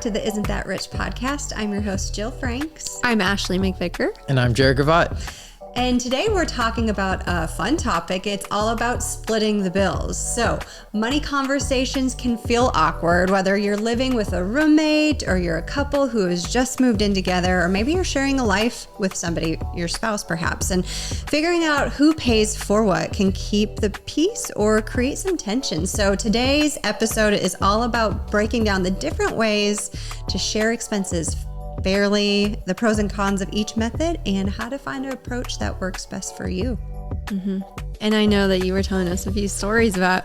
to the Isn't That Rich podcast. I'm your host, Jill Franks. I'm Ashley McVicker. And I'm Jared Gravatt. And today we're talking about a fun topic. It's all about splitting the bills. So money conversations can feel awkward, whether you're living with a roommate or you're a couple who has just moved in together, or maybe you're sharing a life with somebody, your spouse perhaps, and figuring out who pays for what can keep the peace or create some tension. So today's episode is all about breaking down the different ways to share expenses fairly, the pros and cons of each method, and how to find an approach that works best for you. Mm-hmm. And I know that you were telling us a few stories about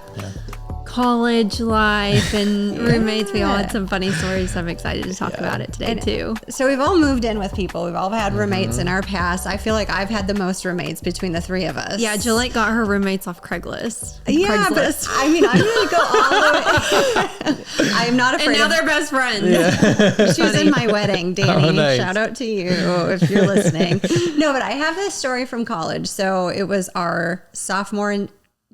college life and roommates. We all had some funny stories, so I'm excited to talk about it today too. So we've all moved in with people. We've all had roommates in our past. I feel like I've had the most roommates between the three of us. Yeah, Gillette got her roommates off Craigslist. Yeah, but I mean, I'm going to go all the way. I'm not afraid. And now they're best friends. Yeah. She was in my wedding, Danny. Oh, nice. Shout out to you if you're listening. No, but I have this story from college. So it was our sophomore and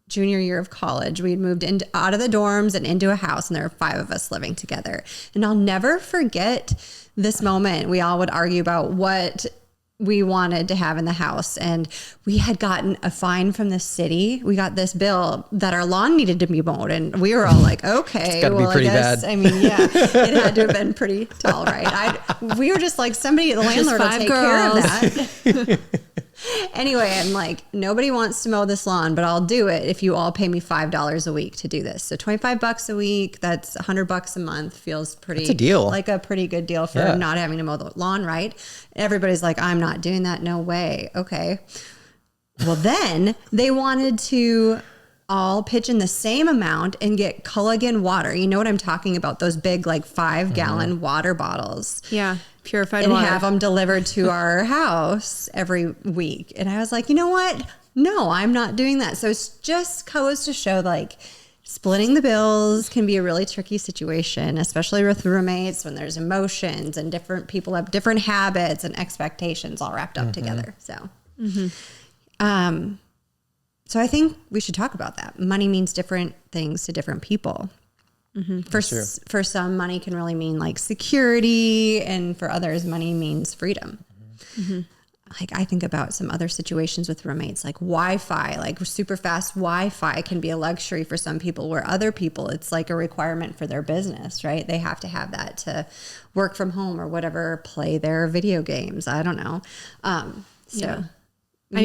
junior year of college. We'd moved out of the dorms and into a house, and there were 5 of us living together. And I'll never forget this moment. We all would argue about what we wanted to have in the house, and we had gotten a fine from the city. We got this bill that our lawn needed to be mowed, and we were all like, okay, it's gotta be pretty bad. I mean, yeah, it had to have been pretty tall, right? We were just like, somebody, the landlord will take care of that. Anyway, I'm like, nobody wants to mow this lawn, but I'll do it if you all pay me $5 a week to do this. So $25 a week, that's $100 a month. Feels pretty, that's a deal. Like a pretty good deal for not having to mow the lawn, right? Everybody's like, I'm not doing that. No way. Okay. Well, then they wanted to all pitch in the same amount and get Culligan water. You know what I'm talking about? Those big, like 5-gallon water bottles. Yeah. Purified and water. Have them delivered to our house every week. And I was like, you know what? No, I'm not doing that. So it just goes to show, like, splitting the bills can be a really tricky situation, especially with roommates when there's emotions and different people have different habits and expectations all wrapped up together. So, so I think we should talk about that. Money means different things to different people. For some, money can really mean like security, and for others, money means freedom. Like I think about some other situations with roommates, like Wi-Fi, like super fast Wi-Fi can be a luxury for some people, where other people, it's like a requirement for their business, right? They have to have that to work from home or whatever, play their video games. I don't know. I'm like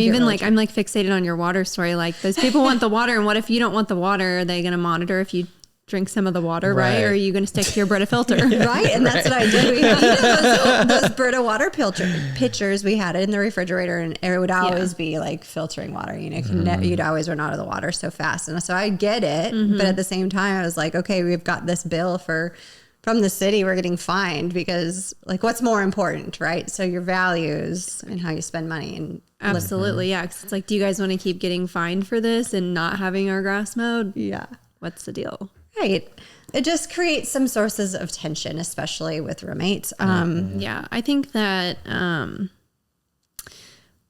fixated on your water story. Like those people want the water, and what if you don't want the water? Are they going to monitor if you drink some of the water, right? Or are you going to stick to your Brita filter? Right. And that's what I did. We had those Brita water pitchers, we had it in the refrigerator, and it would always be like filtering water. You know, you'd always run out of the water so fast. And so I get it. But at the same time, I was like, okay, we've got this bill from the city. We're getting fined because, like, what's more important, right? So your values and how you spend money. And absolutely. Yeah. 'Cause it's like, do you guys want to keep getting fined for this and not having our grass mowed? Yeah. What's the deal? Right. It just creates some sources of tension, especially with roommates. Yeah, I think that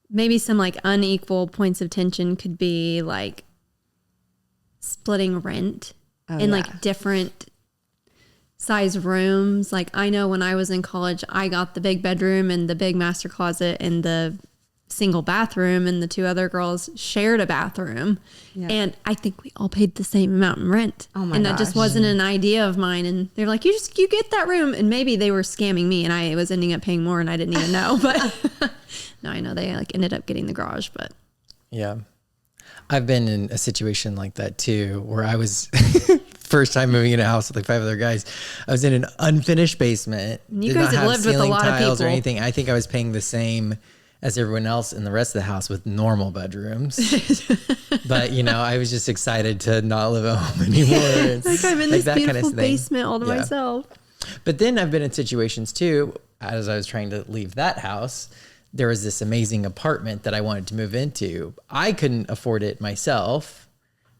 maybe some like unequal points of tension could be like splitting rent in like different size rooms. Like I know when I was in college, I got the big bedroom and the big master closet and the single bathroom, and the 2 other girls shared a bathroom. And I think we all paid the same amount in rent. Oh my and gosh. that just wasn't an idea of mine. And they're like, you get that room. And maybe they were scamming me and I was ending up paying more and I didn't even know. But no, I know they like ended up getting the garage, but yeah. I've been in a situation like that too, where I was first time moving in a house with like 5 other guys. I was in an unfinished basement. You guys have lived with a lot of people or anything. I think I was paying the same as everyone else in the rest of the house with normal bedrooms. But, you know, I was just excited to not live at home anymore. It's like I'm in this beautiful basement all to myself. But then I've been in situations too, as I was trying to leave that house, there was this amazing apartment that I wanted to move into. I couldn't afford it myself,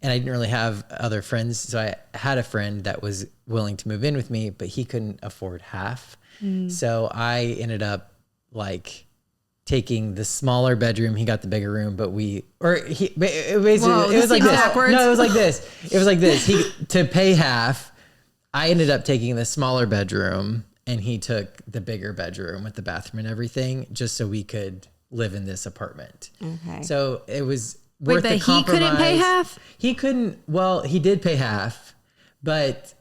and I didn't really have other friends. So I had a friend that was willing to move in with me, but he couldn't afford half. So I ended up like taking the smaller bedroom. He got the bigger room, but it was like this. Backwards. No, it was like this. It was like this. To pay half, I ended up taking the smaller bedroom, and he took the bigger bedroom with the bathroom and everything just so we could live in this apartment. Okay. So it was Wait, worth but the he couldn't pay compromise. half? He couldn't. Well, he did pay half, but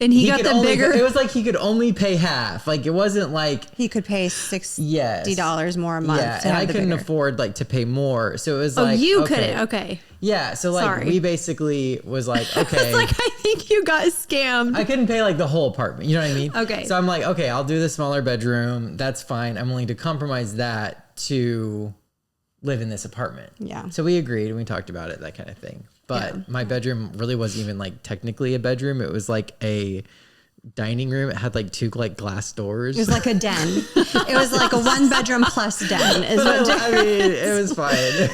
And he got could the only, bigger. It was like he could only pay half. Like it wasn't like He could pay $60 yes, more a month. Yeah, to and have I the couldn't bigger. afford like to pay more. So it was Oh, like you okay. couldn't. Okay. Yeah, so like Sorry. we basically was like okay. It's like, I think you got scammed. I couldn't pay like the whole apartment. You know what I mean? Okay. So I'm like, okay, I'll do the smaller bedroom. That's fine. I'm willing to compromise that to live in this apartment. Yeah. So we agreed and we talked about it, that kind of thing. But my bedroom really wasn't even like technically a bedroom. It was like a dining room. It had like two like glass doors. It was like a den. It was like a 1 bedroom plus den. Is what I mean, it was fine.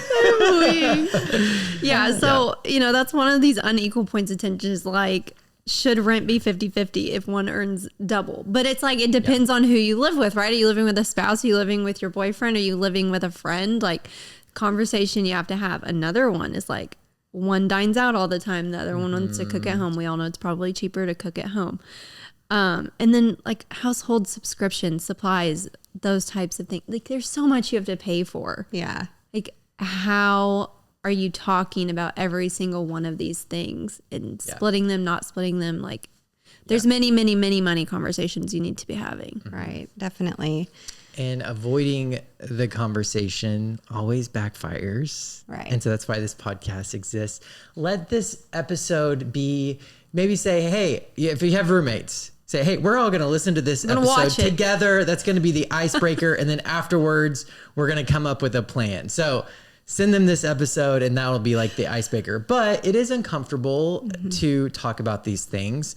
Yeah. So, that's one of these unequal points of tension is like, should rent be 50-50 if one earns double? But it's like, it depends on who you live with, right? Are you living with a spouse? Are you living with your boyfriend? Are you living with a friend? Like, conversation you have to have. Another one is like, one dines out all the time. The other one wants to cook at home. We all know it's probably cheaper to cook at home. And then like household subscriptions, supplies, those types of things. Like there's so much you have to pay for. Yeah. Like how are you talking about every single one of these things and splitting them, not splitting them? Like there's many, many, many money conversations you need to be having. Right. Definitely. And avoiding the conversation always backfires. Right. And so that's why this podcast exists. Let this episode be, maybe say, hey, if you have roommates, say, hey, we're all going to listen to this episode together. That's going to be the icebreaker. And then afterwards, we're going to come up with a plan. So send them this episode and that'll be like the icebreaker. But it is uncomfortable to talk about these things.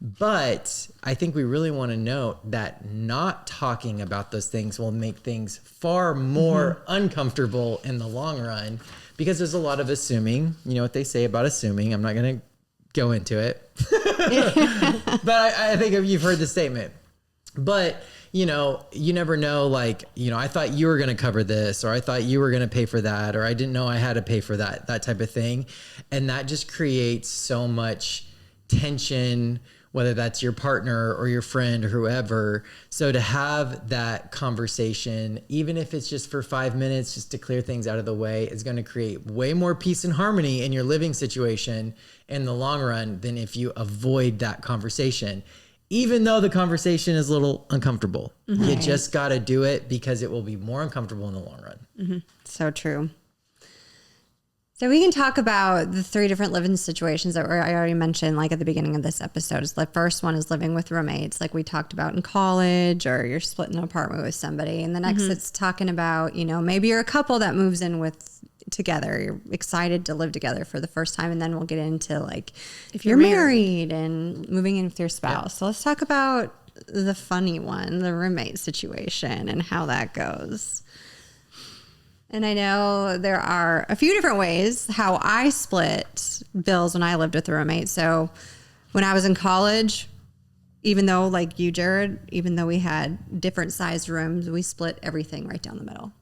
But I think we really want to note that not talking about those things will make things far more uncomfortable in the long run, because there's a lot of assuming. You know what they say about assuming. I'm not going to go into it. But I think you've heard the statement. But, you never know, like, I thought you were going to cover this, or I thought you were going to pay for that, or I didn't know I had to pay for that type of thing. And that just creates so much tension, whether that's your partner or your friend or whoever. So to have that conversation, even if it's just for 5 minutes, just to clear things out of the way, is going to create way more peace and harmony in your living situation in the long run than if you avoid that conversation. Even though the conversation is a little uncomfortable, you just got to do it because it will be more uncomfortable in the long run. So true. So we can talk about the 3 different living situations that I already mentioned, like at the beginning of this episode. The first one is living with roommates, like we talked about in college, or you're splitting an apartment with somebody. And the next it's talking about, maybe you're a couple that moves in together. You're excited to live together for the first time. And then we'll get into like, if you're married and moving in with your spouse. Yeah. So let's talk about the funny one, the roommate situation and how that goes. And I know there are a few different ways how I split bills when I lived with a roommate. So when I was in college, even though like you, Jared, even though we had different sized rooms, we split everything right down the middle.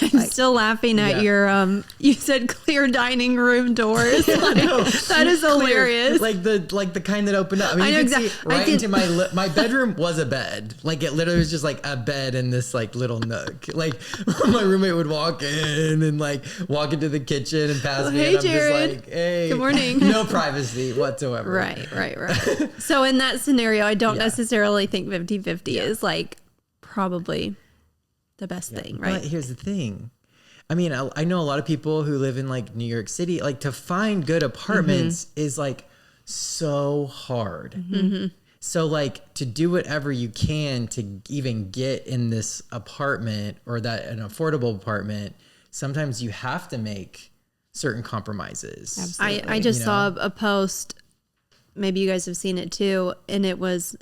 I'm still laughing at your, you said clear dining room doors. That is hilarious. Like the kind that opened up. I mean, I know you could exactly. see right into my bedroom was a bed. Like it literally was just like a bed in this like little nook. Like my roommate would walk in and like walk into the kitchen and pass me. Hey, and I'm Jared. just like, hey, good morning. No privacy whatsoever. Right. So in that scenario, I don't necessarily think 50-50 is like probably the best thing, right? But here's the thing. I mean, I know a lot of people who live in like New York City, like to find good apartments is like so hard. So like to do whatever you can to even get in this apartment or an affordable apartment, sometimes you have to make certain compromises. Absolutely. I just saw a post, maybe you guys have seen it too, and it was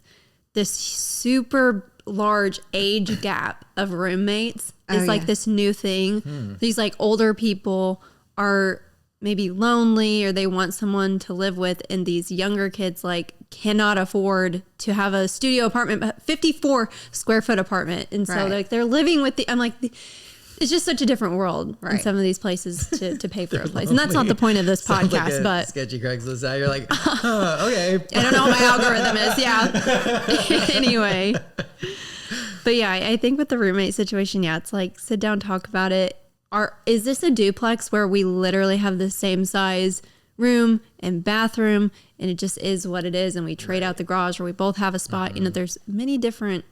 this super large age gap of roommates is like this new thing. These like older people are maybe lonely or they want someone to live with, and these younger kids like cannot afford to have a studio apartment, but 54 square foot apartment, and so like they're living with I'm like, It's just such a different world in Right. some of these places to pay for a place. And that's not the point of this Sounds like podcast, a but sketchy Craigslist ad. You're like, okay. I don't know what my algorithm is. Yeah. Anyway. But yeah, I think with the roommate situation, yeah, it's like sit down, talk about it. Is this a duplex where we literally have the same size room and bathroom and it just is what it is, and we trade out the garage, or we both have a spot? You know, there's many different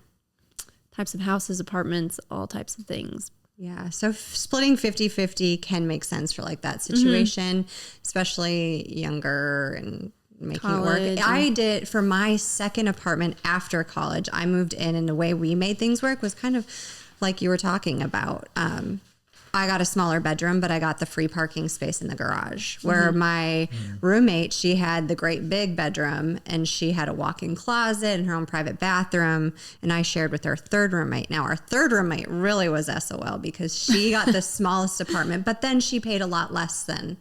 types of houses, apartments, all types of things. Yeah. So splitting 50-50 can make sense for like that situation, especially younger and making College it work. I did for my second apartment after college. I moved in, and the way we made things work was kind of like you were talking about. I got a smaller bedroom, but I got the free parking space in the garage. Where my roommate, she had the great big bedroom, and she had a walk-in closet and her own private bathroom. And I shared with our third roommate. Now, our third roommate really was SOL because she got the smallest apartment, but then she paid a lot less than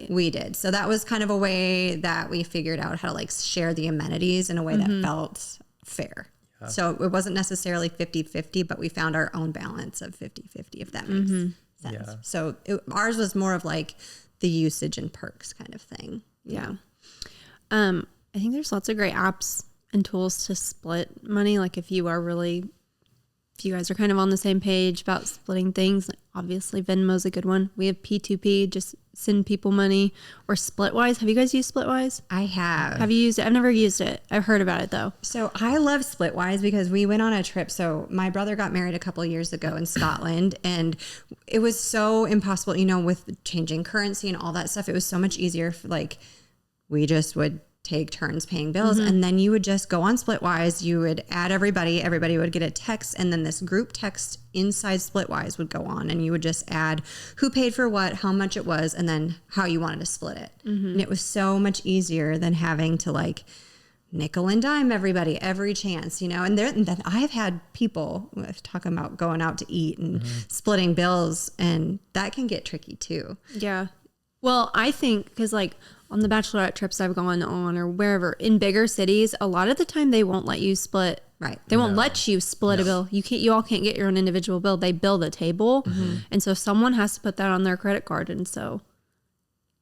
we did. So that was kind of a way that we figured out how to like share the amenities in a way that felt fair. So it wasn't necessarily 50-50, but we found our own balance of 50-50, if that makes sense. Yeah. So ours was more of like the usage and perks kind of thing. Yeah. I think there's lots of great apps and tools to split money. Like if you guys are kind of on the same page about splitting things, like obviously Venmo's a good one. We have P2P, just send people money, or Splitwise. Have you guys used Splitwise? I have. Have you used it? I've never used it. I've heard about it though. So I love Splitwise because we went on a trip. So my brother got married a couple of years ago in Scotland, and it was so impossible, you know, with changing currency and all that stuff. It was so much easier. Like we just would take turns paying bills, and then you would just go on Splitwise. You would add everybody would get a text, and then this group text inside Splitwise would go on, and you would just add who paid for what, how much it was, and then how you wanted to split it. And it was so much easier than having to like nickel and dime everybody every chance, you know. And then I've had people talking about going out to eat and splitting bills, and that can get tricky too. Yeah. Well, I think because like on the bachelorette trips I've gone on or wherever in bigger cities, a lot of the time they won't let you split. Right. They won't let you split a bill. You all can't get your own individual bill. They bill the table. And so someone has to put that on their credit card. And so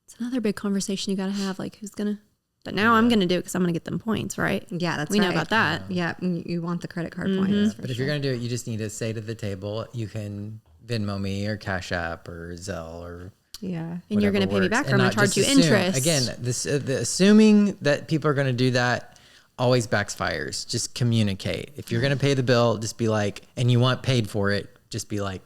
it's another big conversation you got to have. Like who's going to, but now I'm going to do it because I'm going to get them points, right? Yeah, that's we know about that. Yeah, you want the credit card points. But if you're going to do it, you just need to say to the table, you can Venmo me or Cash App or Zelle or And you're going to pay me back, or I'm going to charge you assume, interest. Again, assuming that people are going to do that always backfires. Just communicate. If you're going to pay the bill, just be like, and you want paid for it, just be like,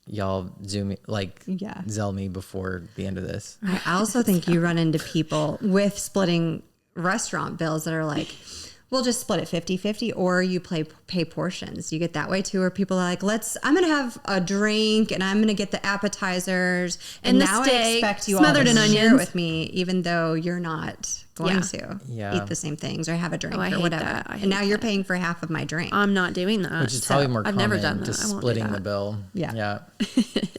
y'all Zelle me before the end of this. I also think you run into people with splitting restaurant bills that are like, we'll just split it 50-50, or you pay portions. You get that way too, where people are like, I'm going to have a drink and I'm going to get the appetizers. And the now steak, I expect you all smothered to in share onions. with me, even though you're not going to eat the same things or have a drink I or hate whatever. that. I And now hate you're that. paying for half of my drink. I'm not doing that. Which is probably more I've common never done that. to I won't do splitting that. the bill. Yeah.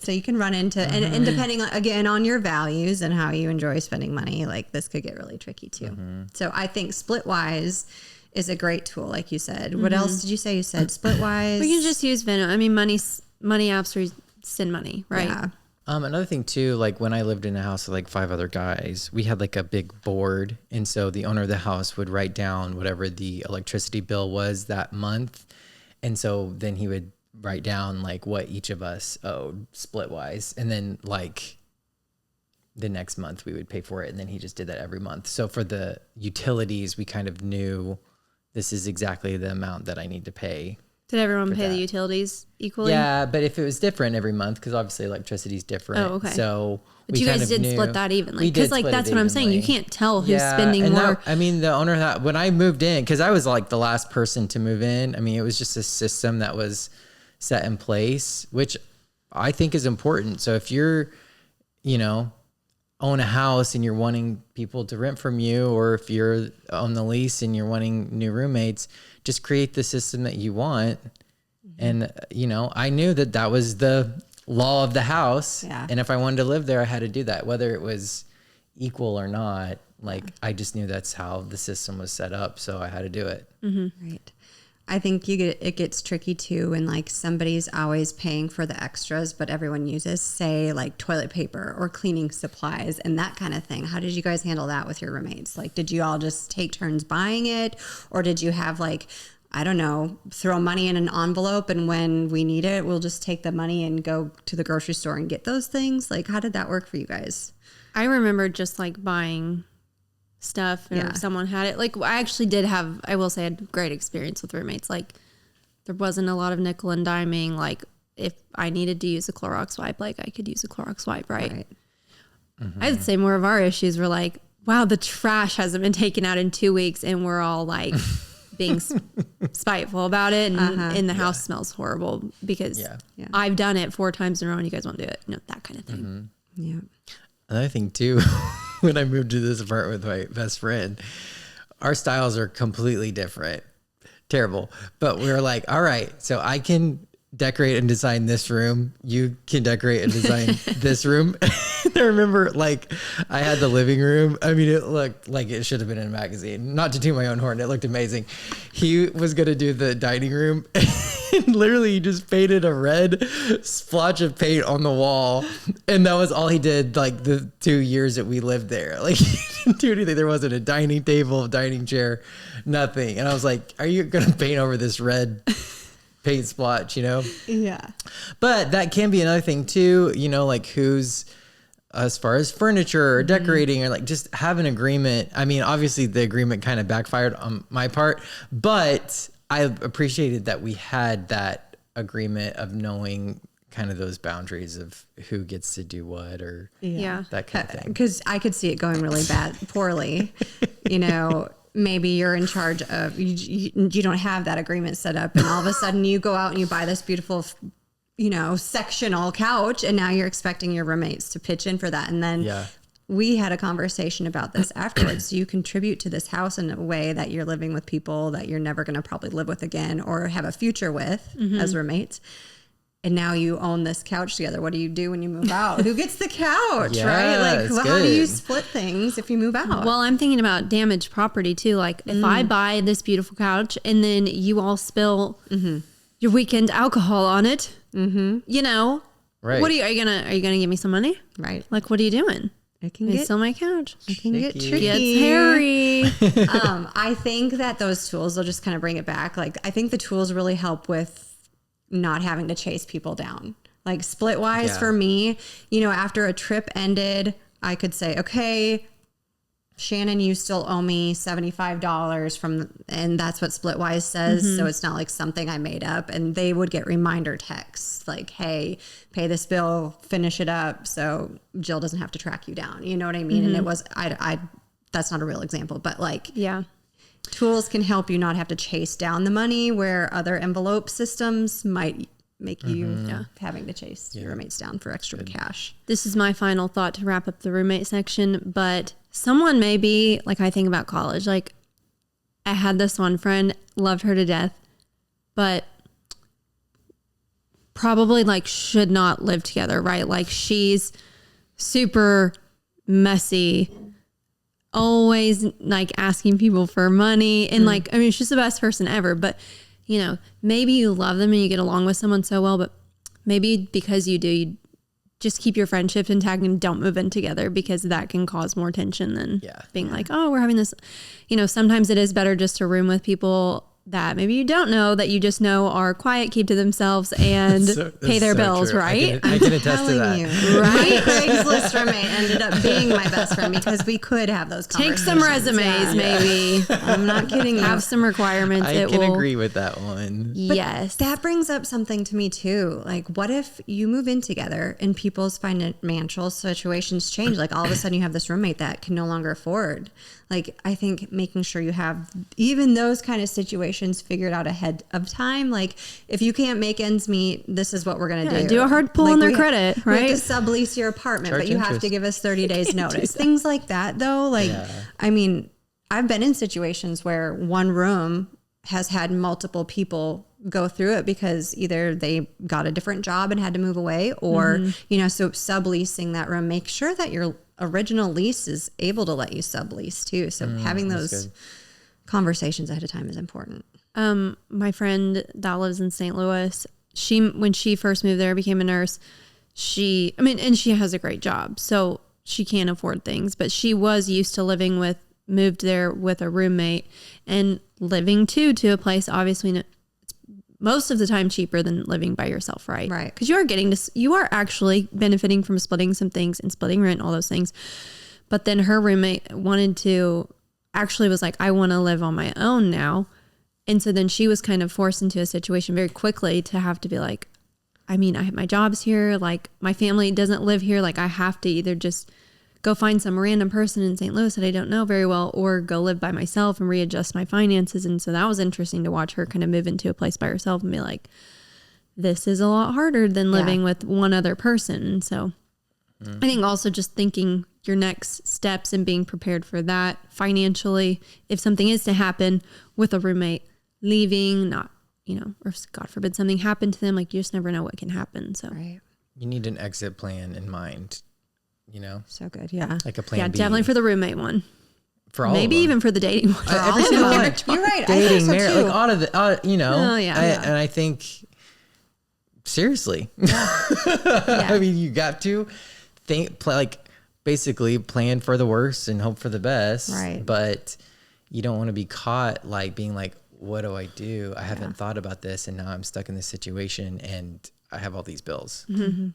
So you can run into, and depending again on your values and how you enjoy spending money, like this could get really tricky too. So I think Splitwise is a great tool, like you said. What else did you say? You said Splitwise. We can just use Venmo. I mean, money apps where you send money, right? Yeah. Another thing too, like when I lived in a house with like 5 other guys, we had like a big board. And so the owner of the house would write down whatever the electricity bill was that month. And so then he would write down like what each of us owed Splitwise. And then like the next month we would pay for it. And then he just did that every month. So for the utilities, we kind of knew this is exactly the amount that I need to pay. Did everyone pay that. the utilities equally? Yeah, but if it was different every month, because obviously electricity is different. Oh, okay. So But you guys did split that evenly. We did Because like split that's it what I'm saying. You evenly. can't tell who's spending and more. I mean, the owner, when I moved in, because I was like the last person to move in. I mean, it was just a system that was set in place, which I think is important. So if you're, own a house and you're wanting people to rent from you, or if you're on the lease and you're wanting new roommates, just create the system that you want. And, I knew that was the law of the house. Yeah. And if I wanted to live there, I had to do that, whether it was equal or not. Like, I just knew that's how the system was set up. So I had to do it. Right. I think it gets tricky too when like somebody's always paying for the extras, but everyone uses, say, like toilet paper or cleaning supplies and that kind of thing. How did you guys handle that with your roommates? Like, did you all just take turns buying it, or did you have like, I don't know, throw money in an envelope and when we need it, we'll just take the money and go to the grocery store and get those things? Like, how did that work for you guys? I remember just like buying stuff or if someone had it. Like I actually did have, I will say, I had a great experience with roommates. Like there wasn't a lot of nickel and diming. Like if I needed to use a Clorox wipe, like I could use a Clorox wipe, right? I'd say more of our issues were like, wow, the trash hasn't been taken out in 2 weeks and we're all like being spiteful about it and the house smells horrible because I've done it 4 times in a row and you guys won't do it. You know, that kind of thing. Yeah. Another thing too, when I moved to this apartment with my best friend, our styles are completely different. Terrible. But we were like, all right, so I can decorate and design this room. You can decorate and design this room. I remember like I had the living room. I mean, it looked like it should have been in a magazine. Not to toot my own horn. It looked amazing. He was going to do the dining room. And literally he just painted a red splotch of paint on the wall. And that was all he did like the 2 years that we lived there. Like he didn't do anything. There wasn't a dining table, dining chair, nothing. And I was like, are you going to paint over this red paint splotch, you know? Yeah. But that can be another thing too, you know, like who's, as far as furniture or decorating or like just have an agreement. I mean, obviously the agreement kind of backfired on my part, but I appreciated that we had that agreement of knowing kind of those boundaries of who gets to do what or that kind of thing. Because I could see it going really poorly, you know. Maybe you're in charge of, you don't have that agreement set up and all of a sudden you go out and you buy this beautiful, you know, sectional couch and now you're expecting your roommates to pitch in for that. And then we had a conversation about this afterwards. So you contribute to this house in a way that you're living with people that you're never going to probably live with again or have a future with as roommates. And now you own this couch together. What do you do when you move out? Who gets the couch, right? Like, how do you split things if you move out? Well, I'm thinking about damaged property too. Like, if I buy this beautiful couch and then you all spill your weekend alcohol on it, you know, what are you gonna give me some money? Right. Like, what are you doing? It's still my couch. It can get tricky. It's hairy. I think that those tools will just kind of bring it back. Like, I think the tools really help with not having to chase people down. Like split wise for me, you know, after a trip ended, I could say, okay, Shannon, you still owe me $75 and that's what Splitwise says. So it's not like something I made up. And they would get reminder texts like, hey, pay this bill, finish it up, so Jill doesn't have to track you down. You know what I mean? And it was, that's not a real example, but like, tools can help you not have to chase down the money where other envelope systems might make you having to chase your roommates down for extra cash. This is my final thought to wrap up the roommate section, but someone may be like, I think about college, like I had this one friend, loved her to death, but probably like should not live together, right? Like she's super messy, always like asking people for money and like, I mean, she's the best person ever, but you know, maybe you love them and you get along with someone so well, but maybe because you do, you just keep your friendship intact and don't move in together because that can cause more tension than being like, oh, we're having this, you know, sometimes it is better just to room with people that maybe you don't know, that you just know are quiet, keep to themselves, and pay their bills, true. right? I can attest to that. Right? Craigslist roommate ended up being my best friend because we could have those conversations. Take some resumes, maybe. I'm not kidding you. Have some requirements. I can agree with that one. But yes. that brings up something to me too. Like, what if you move in together and people's financial situations change? Like, all of a sudden you have this roommate that can no longer afford. Like, I think making sure you have even those kind of situations figured out ahead of time. Like, if you can't make ends meet, this is what we're going to do. Do a hard pull on their credit, right? We have to sublease your apartment, Charge but you have to give us 30 days notice. Things like that, though. Like, I mean, I've been in situations where one room has had multiple people go through it because either they got a different job and had to move away or, you know, so subleasing that room, make sure that your original lease is able to let you sublease too. So having those conversations ahead of time is important. my friend that lives in St. Louis, when she first moved there, became a nurse. And she has a great job, so she can't afford things, but she was used to moved there with a roommate and living to a place, obviously it's most of the time cheaper than living by yourself, right? Right. Because you are actually benefiting from splitting some things and splitting rent, all those things. But then her roommate was like, I want to live on my own now. And so then she was kind of forced into a situation very quickly to have to be like, my job's here. Like, my family doesn't live here. Like, I have to either just go find some random person in St. Louis that I don't know very well, or go live by myself and readjust my finances. And so that was interesting to watch her kind of move into a place by herself and be like, this is a lot harder than living with one other person. So I think also just thinking your next steps and being prepared for that financially, if something is to happen with a roommate leaving, not, or if God forbid something happened to them, like, you just never know what can happen. So you need an exit plan in mind, So good. Yeah. like a plan B. Definitely for the roommate one. For all maybe of them. even for the dating one. Every single one. You're right. Dating, I think so marriage, too. like all of the, Oh, yeah. And I think, seriously, Yeah. I mean, you got to basically plan for the worst and hope for the best. Right. But you don't want to be caught like being like, what do I do? I haven't thought about this, and now I'm stuck in this situation and I have all these bills. And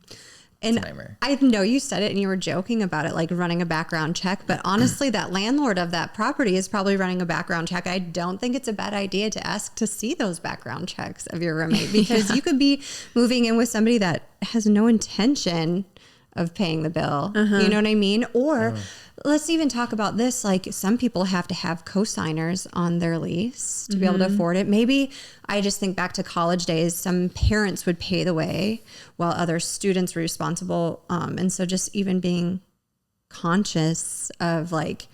It's a nightmare. I know you said it and you were joking about it, like running a background check, but honestly, that landlord of that property is probably running a background check. I don't think it's a bad idea to ask to see those background checks of your roommate, because you could be moving in with somebody that has no intention of paying the bill. You know what I mean? Or let's even talk about this. Like, some people have to have co-signers on their lease to be able to afford it. Maybe I just think back to college days, some parents would pay the way while other students were responsible. And so just even being conscious of like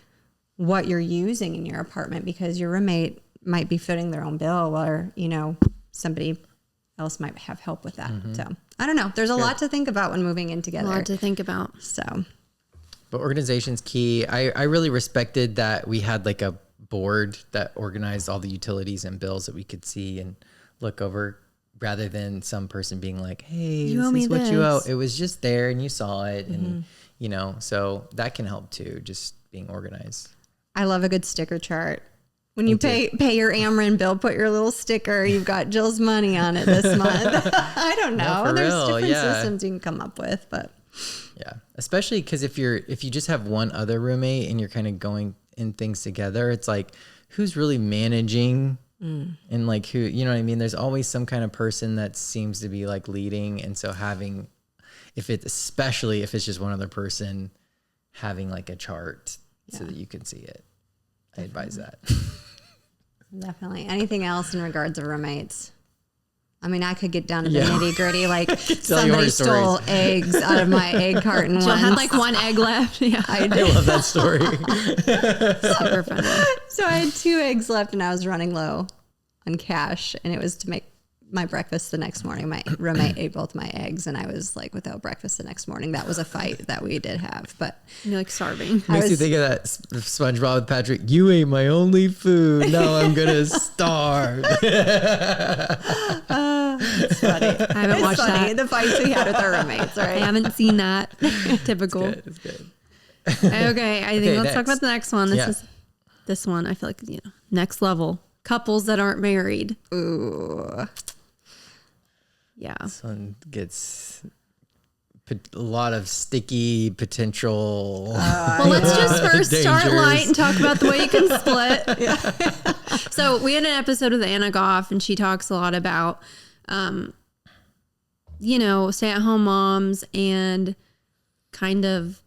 what you're using in your apartment, because your roommate might be footing their own bill, or, somebody else might have help with that. So I don't know. There's a lot to think about when moving in together. A lot to think about. So, But organization's key. I really respected that we had like a board that organized all the utilities and bills that we could see and look over, rather than some person being like, hey, You owe this me is what you owe. this. It was just there and you saw it. And, so that can help too, just being organized. I love a good sticker chart. When you pay your Ameren bill, put your little sticker. You've got Jill's money on it this month. I don't know. No, for There's real, different yeah. systems you can come up with, but Yeah. Especially because if you just have one other roommate and you're kind of going in things together, it's like, who's really managing and like who, you know what I mean? There's always some kind of person that seems to be like leading. And so especially if it's just one other person, having like a chart so that you can see it. I advise that. definitely. Anything else in regards of roommates? I mean, I could get down to the nitty gritty. Like, somebody stole eggs out of my egg carton Jill once. had like one egg left. Yeah. I I love that story. Super funny. So I had 2 eggs left and I was running low on cash, and it was to make my breakfast the next morning. My roommate ate both my eggs and I was like without breakfast the next morning. That was a fight that we did have, but You're like starving. Makes you think of that SpongeBob with Patrick. You ate my only food. Now I'm going to starve. it's funny. I haven't watched that. The fights we had with our roommates, I right? haven't seen that. Typical. It's good. Okay, I think let's talk next. about the next one. This one. I feel like next level. Couples that aren't married. Ooh. Yeah. This one gets a lot of sticky potential. Well, let's just first start Dangers. light and talk about the way you can split. So we had an episode with Anna Goff, and she talks a lot about, stay-at-home moms and kind of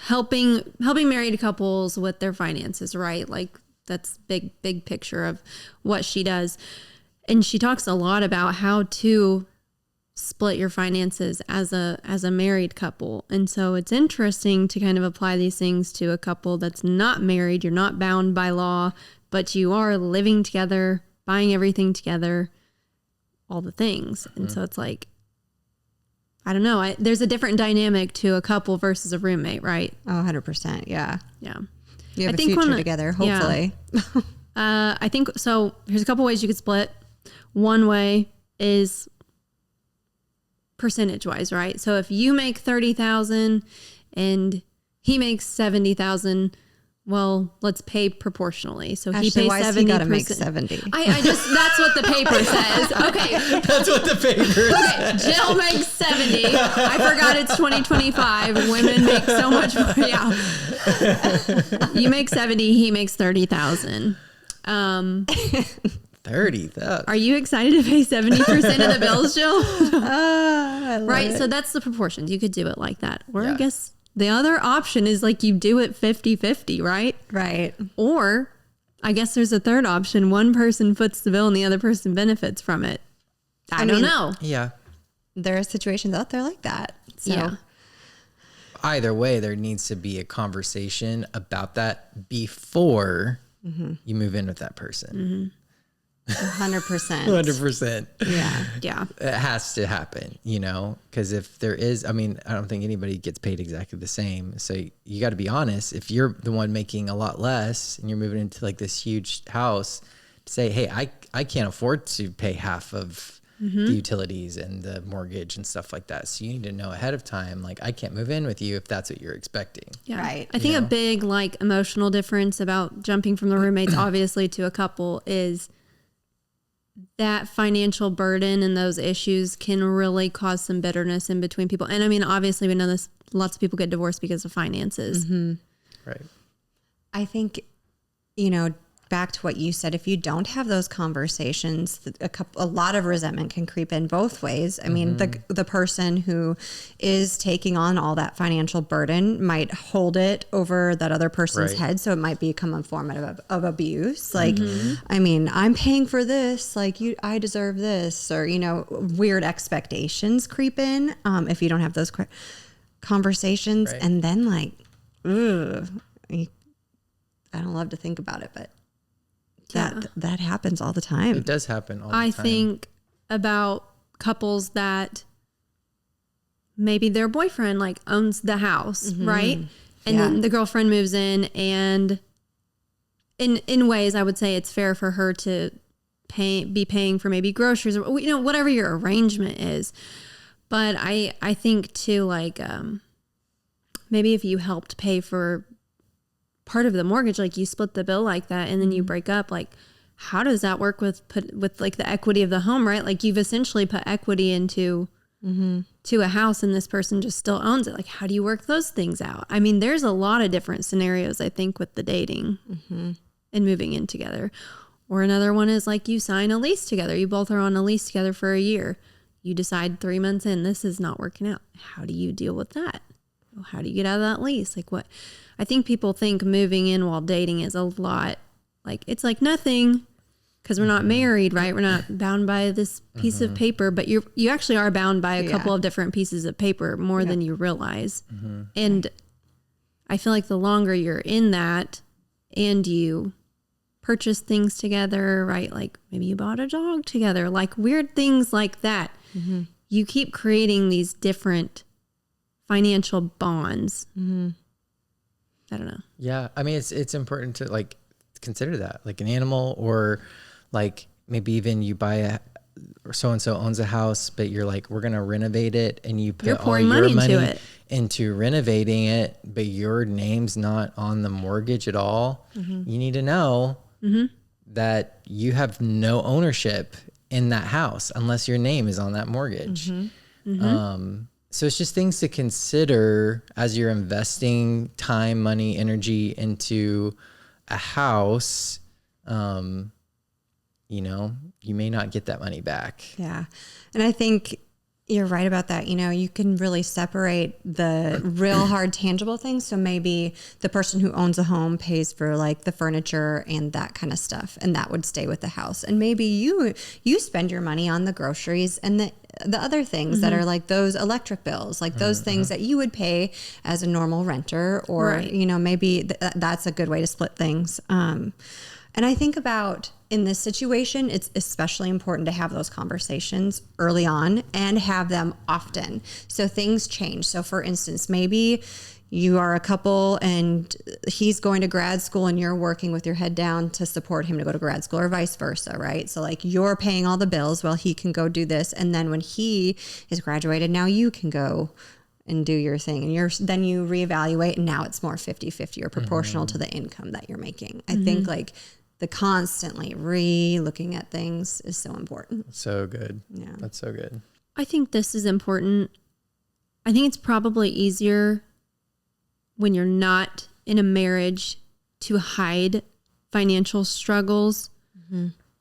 helping married couples with their finances, right? Like, that's big picture of what she does. And she talks a lot about how to split your finances as a married couple. And so it's interesting to kind of apply these things to a couple that's not married. You're not bound by law, but you are living together, buying everything together, all the things. And so it's like, I don't know. There's a different dynamic to a couple versus a roommate, right? Oh, 100%. Yeah. Yeah. You have a future together, hopefully. I think so. Here's a couple ways you could split. One way is percentage wise, right? So if you make 30,000 and he makes 70,000, well, let's pay proportionally. So Ashley, he pays why 70%. He gotta make 70. I just, that's what the paper says. Okay. That's what the paper says. Okay. Jill makes 70. I forgot it's 2025. Women make so much more. Yeah. You make 70. He makes 30,000. 30,000. Are you excited to pay 70% of the bills, Jill? I love Right. it. So that's the proportions. You could do it like that. Or Yeah. I guess the other option is like you do it 50-50, right? Right. Or I guess there's a third option. One person foots the bill and the other person benefits from it. I don't mean, know. Yeah. There are situations out there like that. So Yeah. Either way, there needs to be a conversation about that before you move in with that person. 100%. 100%. Yeah. Yeah. It has to happen, because if there is, I mean, I don't think anybody gets paid exactly the same. So you got to be honest. If you're the one making a lot less and you're moving into like this huge house, to say, hey, I can't afford to pay half of the utilities and the mortgage and stuff like that. So you need to know ahead of time, like, I can't move in with you if that's what you're expecting. Yeah. Right. I think a big like emotional difference about jumping from the roommates obviously to a couple is that financial burden and those issues can really cause some bitterness in between people. And I mean, obviously we know this, lots of people get divorced because of finances. Right. I think, back to what you said, if you don't have those conversations, a lot of resentment can creep in both ways. I mean, the person who is taking on all that financial burden might hold it over that other person's head. So it might become a form of abuse. Like, I mean, I'm paying for this, like I deserve this, or, weird expectations creep in if you don't have those conversations. Right. And then like, I don't love to think about it, but that happens all the time. It does happen all the time. I think about couples that maybe their boyfriend like owns the house, right? And then the girlfriend moves in, and in ways I would say it's fair for her to be paying for maybe groceries or whatever your arrangement is. But I think too, like maybe if you helped pay for part of the mortgage, like you split the bill like that and then you break up, like how does that work with like the equity of the home, right? Like you've essentially put equity into to a house and this person just still owns it. Like how do you work those things out? I mean, there's a lot of different scenarios I think with the dating and moving in together. Or another one is like you sign a lease together. You both are on a lease together for a year. You decide 3 months in, this is not working out. How do you deal with that? How do you get out of that lease? Like what? I think people think moving in while dating is a lot. Like it's like nothing because we're not married, right? We're not bound by this piece of paper, but you actually are bound by a couple of different pieces of paper more than you realize. And I feel like the longer you're in that and you purchase things together, right? Like maybe you bought a dog together, like weird things like that. You keep creating these different financial bonds. I don't know. Yeah. I mean, it's important to like consider that like an animal, or like maybe even you buy or so-and-so owns a house, but you're like, we're going to renovate it. And you put all your money into renovating it, but your name's not on the mortgage at all. You need to know that you have no ownership in that house unless your name is on that mortgage. So it's just things to consider as you're investing time, money, energy into a house. You may not get that money back. Yeah. And I think you're right about that. You can really separate the real hard tangible things. So maybe the person who owns a home pays for like the furniture and that kind of stuff, and that would stay with the house. And maybe you spend your money on the groceries and the other things that are like those electric bills, like those things that you would pay as a normal renter, or, maybe that's a good way to split things. And I think about in this situation, it's especially important to have those conversations early on and have them often. So things change. So for instance, maybe you are a couple and he's going to grad school and you're working with your head down to support him to go to grad school or vice versa, right? So like you're paying all the bills while he can go do this. And then when he is graduated, now you can go and do your thing. And then you reevaluate and now it's more 50-50 or proportional to the income that you're making. I think like the constantly re-looking at things is so important. So good. Yeah. That's so good. I think this is important. I think it's probably easier when you're not in a marriage to hide financial struggles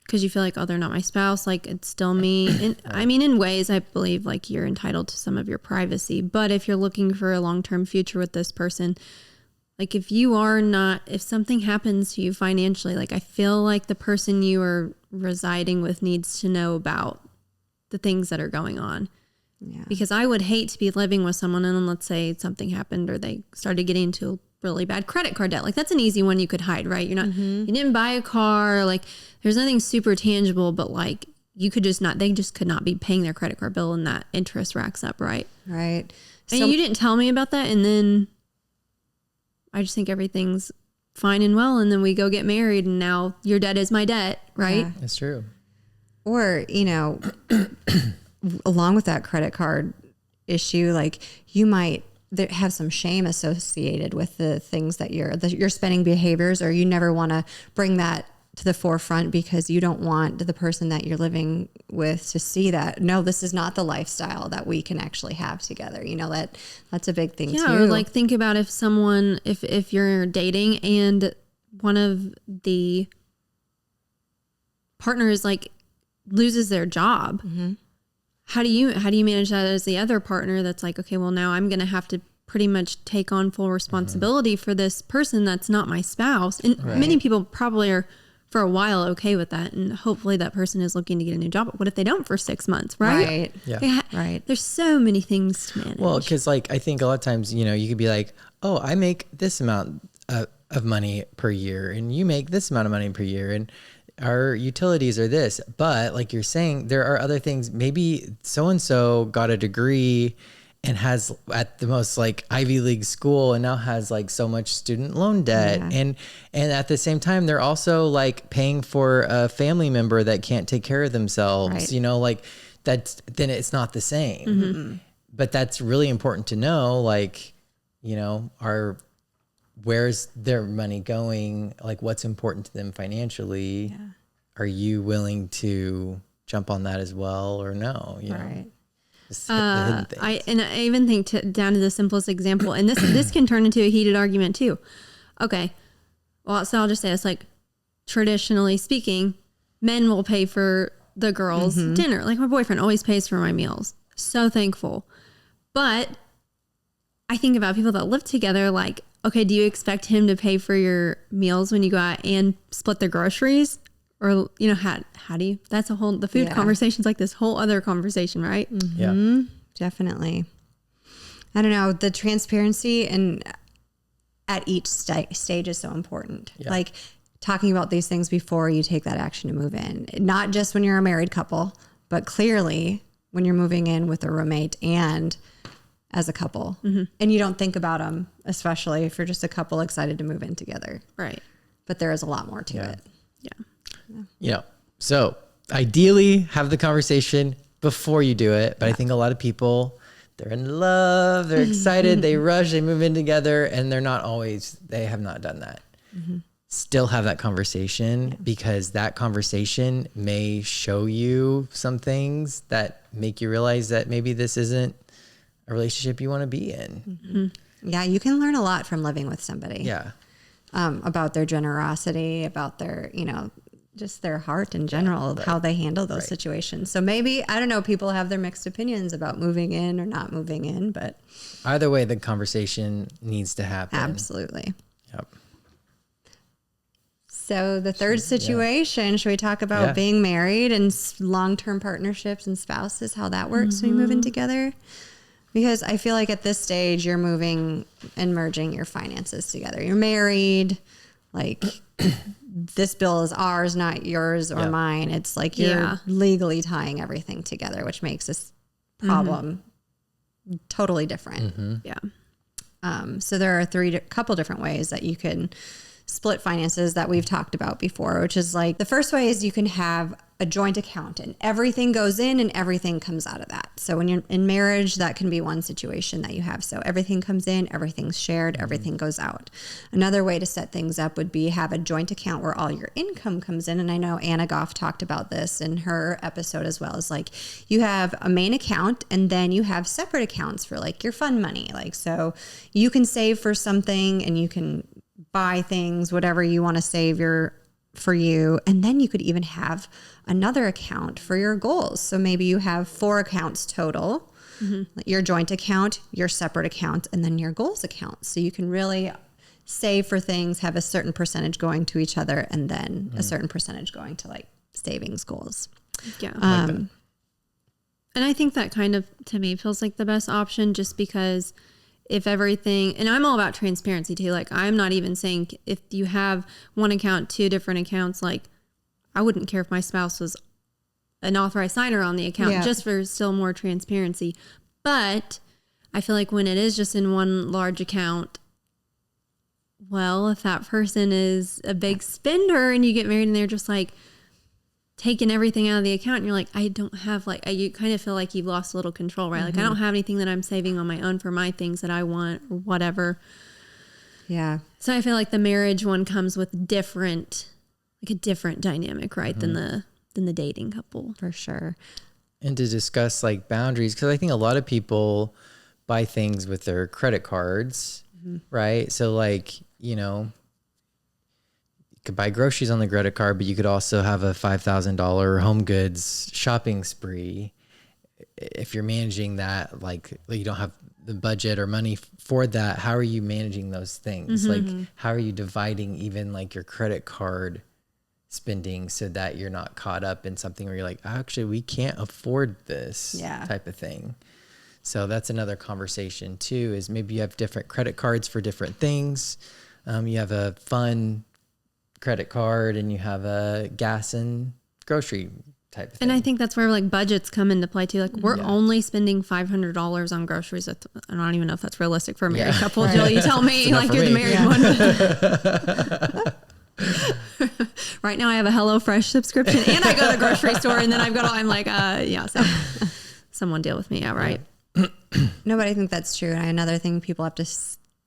because you feel like, oh, they're not my spouse. Like it's still me. And I mean, in ways, I believe like you're entitled to some of your privacy. But if you're looking for a long-term future with this person, like if something happens to you financially, like I feel like the person you are residing with needs to know about the things that are going on. Yeah. Because I would hate to be living with someone and then let's say something happened or they started getting into really bad credit card debt. Like that's an easy one you could hide, right? You're not, you didn't buy a car, like there's nothing super tangible, but like you could just they just could not be paying their credit card bill and that interest racks up, right? Right. And you didn't tell me about that. And then I just think everything's fine and well. And then we go get married and now your debt is my debt, right? Yeah. It's true. Or, along with that credit card issue, like you might have some shame associated with the things that your spending behaviors, or you never want to bring that to the forefront because you don't want the person that you're living with to see that, no, this is not the lifestyle that we can actually have together. That's a big thing too. Or like think about if you're dating and one of the partners like loses their job. How do you manage that as the other partner that's like, okay, well now I'm going to have to pretty much take on full responsibility for this person that's not my spouse. And many people probably are for a while okay with that. And hopefully that person is looking to get a new job. But what if they don't for 6 months, right? Right. Yeah. Right. There's so many things to manage. Well, because like I think a lot of times, you could be like, oh, I make this amount of money per year and you make this amount of money per year. And our utilities are this, but like you're saying, there are other things. Maybe so-and-so got a degree and has at the most like Ivy League school and now has like so much student loan debt. Yeah. And at the same time, they're also like paying for a family member that can't take care of themselves, right. Like then it's not the same, but that's really important to know. Like, where's their money going? Like what's important to them financially? Yeah. Are you willing to jump on that as well or no? Right. I even think down to the simplest example, and this can turn into a heated argument too. Okay. Well, so I'll just say it's like traditionally speaking, men will pay for the girls' dinner. Like my boyfriend always pays for my meals. So thankful. But I think about people that live together like, okay, do you expect him to pay for your meals when you go out and split the groceries? Or, how do you, the food conversation's like this whole other conversation, right? Yeah, definitely. I don't know. The transparency and at each stage is so important. Yeah. Like talking about these things before you take that action to move in, not just when you're a married couple, but clearly when you're moving in with a roommate and as a couple. And you don't think about them, especially if you're just a couple excited to move in together. Right. But there is a lot more to it. Yeah. So ideally have the conversation before you do it. But I think a lot of people, they're in love, they're excited, they rush, they move in together, and they have not done that. Still have that conversation because that conversation may show you some things that make you realize that maybe this isn't a relationship you want to be in. Yeah. You can learn a lot from living with somebody. Yeah. About their generosity, about their, just their heart in general, how they handle those situations. So maybe, I don't know, people have their mixed opinions about moving in or not moving in, but either way, the conversation needs to happen. Absolutely. Yep. So the third situation, should we talk about being married and long-term partnerships and spouses, how that works when you move in together? Because I feel like at this stage, you're moving and merging your finances together. You're married, like this bill is ours, not yours or mine. It's like you're legally tying everything together, which makes this problem totally different. Yeah. So there are couple different ways that you can split finances that we've talked about before, which is like the first way is you can have a joint account and everything goes in and everything comes out of that. So when you're in marriage, that can be one situation that you have. So everything comes in, everything's shared, everything goes out. Another way to set things up would be have a joint account where all your income comes in. And I know Anna Goff talked about this in her episode as well, as like you have a main account and then you have separate accounts for like your fun money. Like, so you can save for something and you can buy things, whatever you want to save for you. And then you could even have another account for your goals. So maybe you have 4 accounts total, your joint account, your separate account, and then your goals account. So you can really save for things, have a certain percentage going to each other, and then a certain percentage going to like savings goals. Yeah. And I think that kind of, to me, feels like the best option, just because if everything, and I'm all about transparency too. Like, I'm not even saying if you have one account, 2 different accounts, like I wouldn't care if my spouse was an authorized signer on the account, just for still more transparency. But I feel like when it is just in one large account, well, if that person is a big spender and you get married and they're just like taking everything out of the account and you're like, I don't have like, you kind of feel like you've lost a little control, right? Like I don't have anything that I'm saving on my own for my things that I want or whatever. Yeah. So I feel like the marriage one comes with a different dynamic, right? Than the dating couple. For sure. And to discuss like boundaries, because I think a lot of people buy things with their credit cards, right? So like, you know, you could buy groceries on the credit card, but you could also have a $5,000 home goods shopping spree. If you're managing that, like you don't have the budget or money for that, how are you managing those things? Like, how are you dividing even like your credit card spending so that you're not caught up in something where you're like, actually, we can't afford this type of thing. So that's another conversation too, is maybe you have different credit cards for different things. You have a fun credit card and you have a gas and grocery type of thing. And I think that's where like budgets come into play too. Like we're only spending $500 on groceries. I don't even know if that's realistic for a married couple. Jill, you tell me, like you're the married one. Right now I have a HelloFresh subscription and I go to the grocery store and then I'm like, so someone deal with me. Yeah. Right. No, but I think that's true. And another thing people have to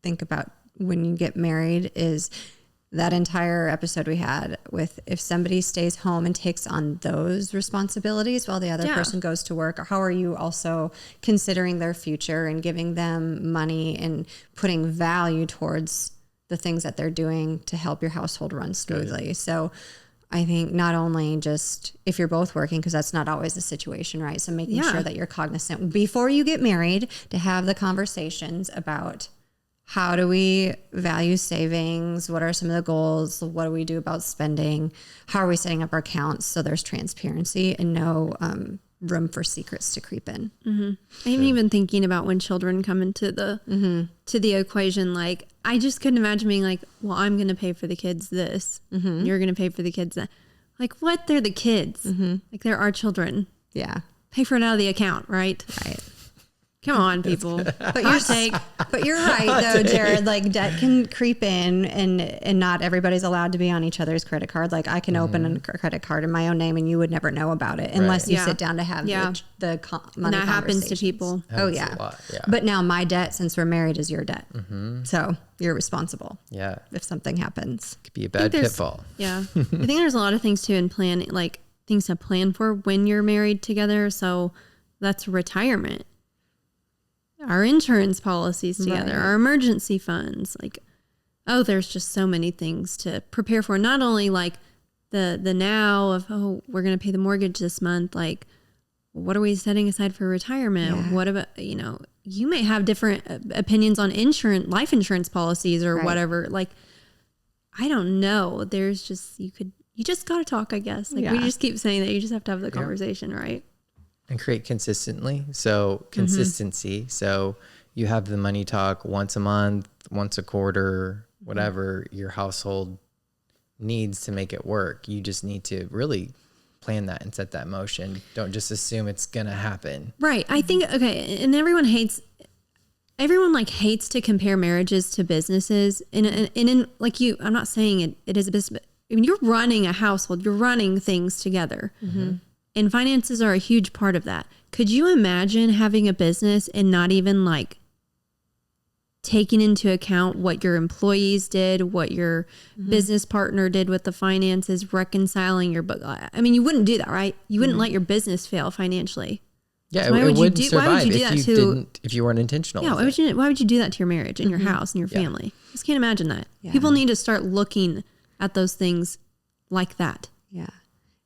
think about when you get married is that entire episode we had with if somebody stays home and takes on those responsibilities while the other person goes to work, or how are you also considering their future and giving them money and putting value towards the things that they're doing to help your household run smoothly. Good. So I think not only just if you're both working, because that's not always the situation, right? So making sure that you're cognizant before you get married to have the conversations about how do we value savings? What are some of the goals? What do we do about spending? How are we setting up our accounts so there's transparency and no room for secrets to creep in? I'm even thinking about when children come into the to the equation. Like I just couldn't imagine being like, well, I'm going to pay for the kids this, you're going to pay for the kids that. Like what? They're the kids. Like they're our children. Yeah, pay for it out of the account, right? Right. Come on, people. But you're right though, Jared. Like debt can creep in, and not everybody's allowed to be on each other's credit card. Like I can open a credit card in my own name, and you would never know about it unless you sit down to have the money. And that happens to people. Oh yeah. But now my debt, since we're married, is your debt. So you're responsible. Yeah. If something happens, it could be a bad pitfall. Yeah. I think there's a lot of things too in planning, like things to plan for when you're married together. So that's retirement. Our insurance policies together, our emergency funds, like, there's just so many things to prepare for. Not only like the now of, we're going to pay the mortgage this month. Like, what are we setting aside for retirement? Yeah. What about, you may have different opinions on life insurance policies or whatever. Like, I don't know. There's just, you just got to talk, I guess. Like we just keep saying that you just have to have the conversation, right? And create consistency. So consistency. So you have the money talk once a month, once a quarter, whatever your household needs to make it work. You just need to really plan that and set that motion. Don't just assume it's going to happen. Right. I think, and everyone hates, everyone like hates to compare marriages to businesses. And in like you, I'm not saying it is a business, but I mean, you're running a household, you're running things together. And finances are a huge part of that. Could you imagine having a business and not even like taking into account what your employees did, what your business partner did with the finances, reconciling your book? I mean, you wouldn't do that, right? You wouldn't let your business fail financially. Yeah, So it wouldn't survive if you weren't intentional. Yeah, why would you do that to your marriage and your house and your family? I just can't imagine that. Yeah. People need to start looking at those things like that. Yeah.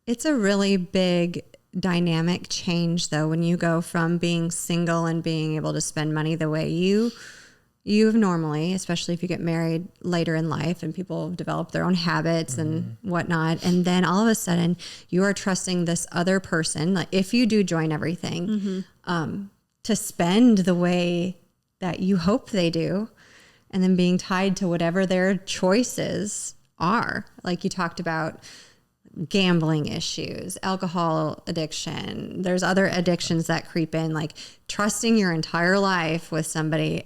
It's a really big dynamic change though when you go from being single and being able to spend money the way you've normally, especially if you get married later in life and people develop their own habits and whatnot. And then all of a sudden you are trusting this other person, like if you do join everything, to spend the way that you hope they do, and then being tied to whatever their choices are. Like you talked about gambling issues, alcohol addiction. There's other addictions that creep in, like trusting your entire life with somebody.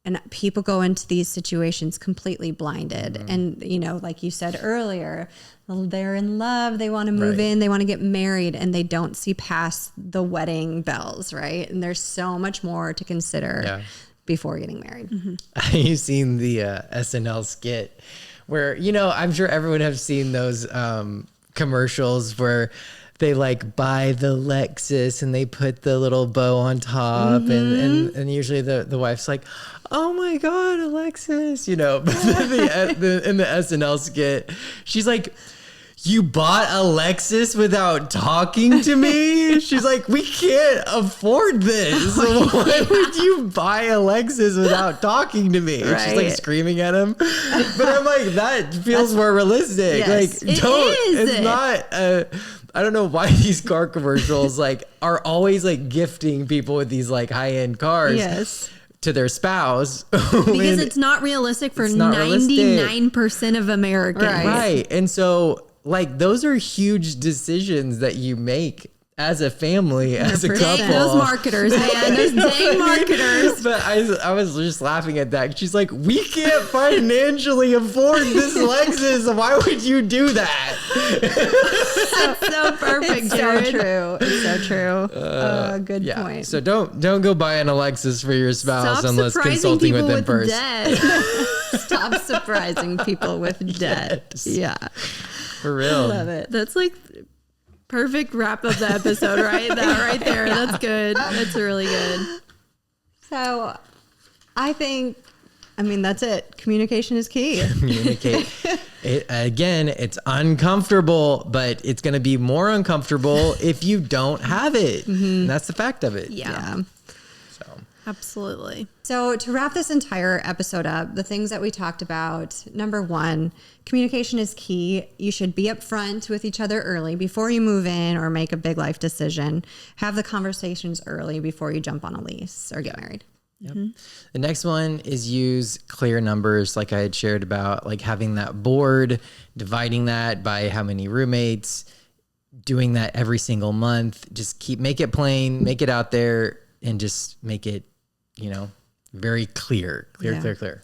And people go into these situations completely blinded. And, you know, like you said earlier, they're in love. They want to move in. They want to get married. And they don't see past the wedding bells, right? And there's so much more to consider before getting married. You've seen the SNL skit where, you know, I'm sure everyone has seen those commercials where they like buy the Lexus and they put the little bow on top and usually the wife's like, oh my God, Alexis, you know, but in the SNL skit, she's like, you bought a Lexus without talking to me? She's like, we can't afford this. Why would you buy a Lexus without talking to me? Right. She's like screaming at him. But I'm like, that feels more realistic. Yes, like, it's not I don't know why these car commercials like are always like gifting people with these like high-end cars to their spouse. Because it's not realistic for 99% of Americans. Right. And so like those are huge decisions that you make as a family, as a couple. Those marketers, man. Those dang marketers. But I was just laughing at that. She's like, we can't financially afford this Lexus. Why would you do that? That's so perfect, Jared. So true. It's so true. Good point. So don't go buying a Lexus for your spouse unless consulting with them first. Stop surprising people with debt. Yeah. For real. I love it. That's like perfect wrap of the episode, right? That right there. That's good. That's really good. So I think, that's it. Communication is key. Communicate. Again, it's uncomfortable, but it's going to be more uncomfortable if you don't have it. And that's the fact of it. Yeah. So absolutely. So to wrap this entire episode up, the things that we talked about, number one, communication is key. You should be upfront with each other early before you move in or make a big life decision. Have the conversations early before you jump on a lease or get married. Yep. The next one is use clear numbers, like I had shared about, like having that board, dividing that by how many roommates, doing that every single month. Just make it plain, make it out there, and just make it, very clear. Clear.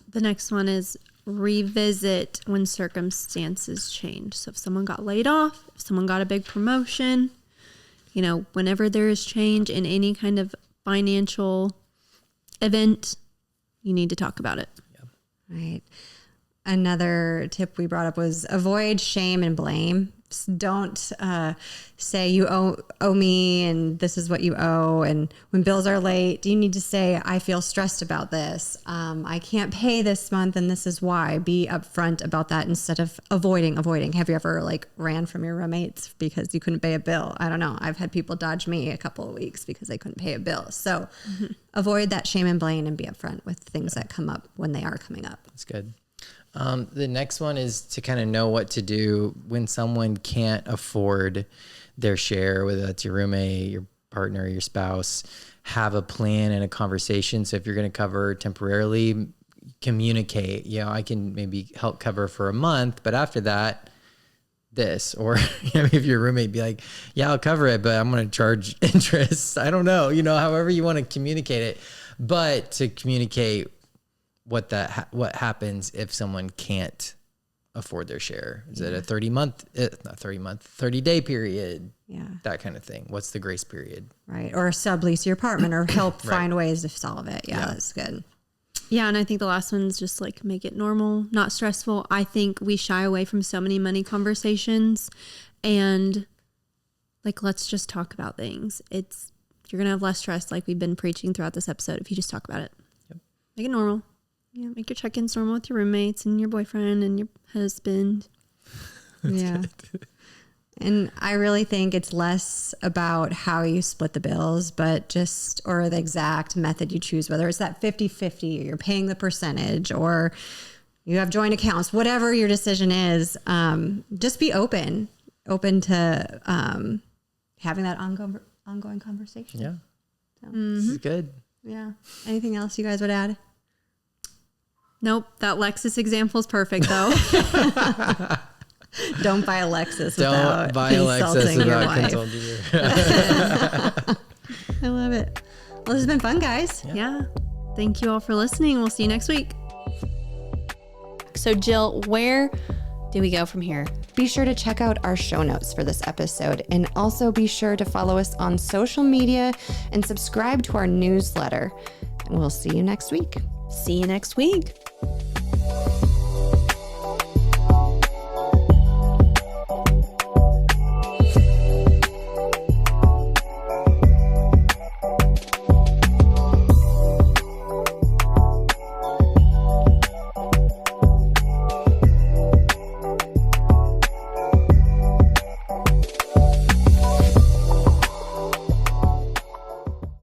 The next one is revisit when circumstances change. So if someone got laid off, if someone got a big promotion, whenever there is change in any kind of financial event, you need to talk about it. Yep. Right. Another tip we brought up was avoid shame and blame. Don't say you owe me and this is what you owe. And when bills are late, you need to say, I feel stressed about this. I can't pay this month and this is why. Be upfront about that instead of avoiding. Have you ever ran from your roommates because you couldn't pay a bill? I don't know. I've had people dodge me a couple of weeks because they couldn't pay a bill. So avoid that shame and blame and be upfront with things that come up when they are coming up. That's good. The next one is to kind of know what to do when someone can't afford their share, whether that's your roommate, your partner, your spouse. Have a plan and a conversation. So if you're going to cover temporarily, communicate. I can maybe help cover for a month, but after that, this. Or if your roommate be like, yeah, I'll cover it, but I'm going to charge interest. I don't know. However you want to communicate it. but to communicate what happens if someone can't afford their share. Is it a 30-day period? Yeah. That kind of thing. What's the grace period? Right. Or sublease your apartment or help find ways to solve it. Yeah, that's good. Yeah, and I think the last one's just like make it normal, not stressful. I think we shy away from so many money conversations, and like let's just talk about things. You're gonna have less stress, like we've been preaching throughout this episode, if you just talk about it. Yep. Make it normal. Yeah, make your check-ins normal with your roommates and your boyfriend and your husband. Yeah. And I really think it's less about how you split the bills, but or the exact method you choose, whether it's that 50-50, or you're paying the percentage, or you have joint accounts, whatever your decision is, just be open to having that ongoing conversation. Yeah. So, This is good. Yeah. Anything else you guys would add? Nope. That Lexus example is perfect, though. Don't buy a Lexus Don't buy a Lexus without consulting you. I love it. Well, this has been fun, guys. Yeah. Thank you all for listening. We'll see you next week. So, Jill, where do we go from here? Be sure to check out our show notes for this episode, and also be sure to follow us on social media and subscribe to our newsletter. And we'll see you next week. See you next week.